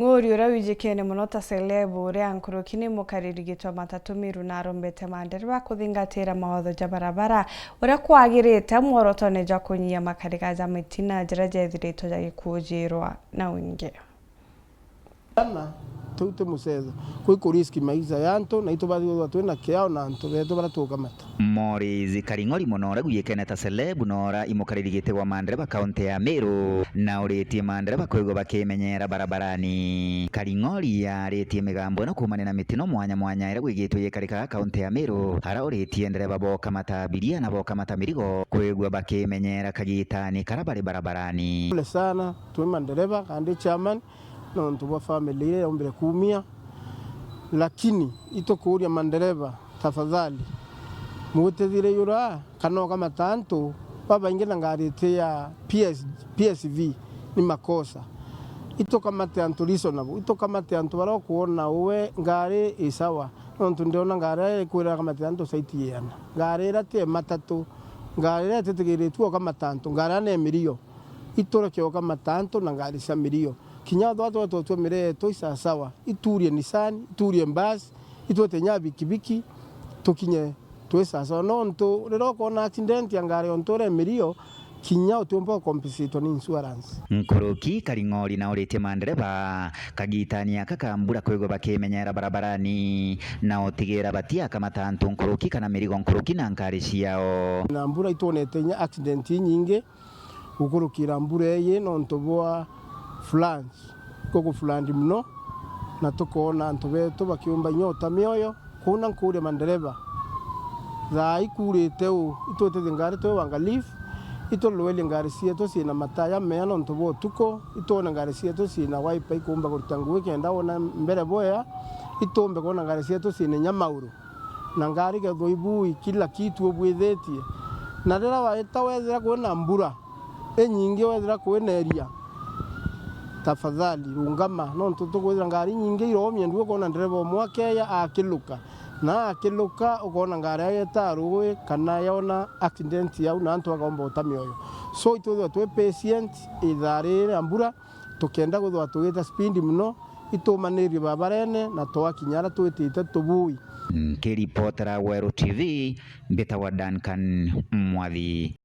Ng'ori ura wijikene muno ta Selebu uria nkurukini mukaririgitwa matatu miru na arumbete mandereba kuthingatira mawatho ja barabara uria kwagirite muorotone ja kunyia makariga ja mitina njira jethiritwo ja gikujirwa na wingi tute musetho kwi riski maisha yanto na itubathio twina kiao na antu beto baratuka mata Morizi Karing'ori monora guyekene ta Selebu nora imukaririgite wa mandereba kaunti ya Meru na uritie mandereba kwigo bakimenyera barabarani. Karing'ori yaritie migambo no kumane na mitino mwanya mwanya ira gwigitwe yekarika kaunti ya Meru ara uritie ndereba boka matabiria na boka matamirigo kwigwa bakimenyera kagitani karabari barabarani. Pole sana tu mandereba kandi chairman no ntuwa family ile ombere kumia, lakini itokuria mandereba tafadhali mutethire yura kana kama tanto baba ingena ngarite ya PSV ni makosa kama tanto reasonable kama tanto baro kuona uwe ngare isawa nontu ndiona ngare kwira kama tanto saiti yana ngare rate matatu ngare tetegere tu kama tanto ngare ne mirio itora kyo kama tanto na ngare sa mirio kinyado watu tuemere toisa sawa iturie Nissan iturie bus itote nyabi kibiki tokinye twesa so nonto rero kona accident yangare ontore mirio kinyao tumpo compensate ni insurance. Nkuruki Karing'ori na uritie mandereba kagitania kakambura kwigo bakimenyera barabarani na otigira batia kama tantu nkuruki kana mirigo nkuruki na nkari ciao na mbura itonete nya accident nyinge ukurukira mbura ye nonto bwa floods koko floods muno na tukona antu beto bakiumba nyota mioyo kuna nkure mandereba za ikurite u itote ngare to wangalifu ito lwele ngare sieto sina mataya meano ntobo tuko ito na ngare sieto sina wipe ikumba kutanguwe kenda ona mbere boya itombe kona ngare sieto sina nyamauru na ngari ga doibu kila kitu obwethetie na rera wa etawezera kuona mbura enyinge wezera kuona area tafadhali rungama no ntotokwezera ngari nyinge iromye nduko kona nderebo mwakeya akiluka na akiluka ukona ngari yetaruwe kana yona accident ya una antu agomba utamioyo so itotho twe patient idharire ambura tukenda guthwa tugita speed muno itumaniri babarene na toa kinyara twitite tubui. Kiripotera Weru TV mbeta wa Duncan Mwathi.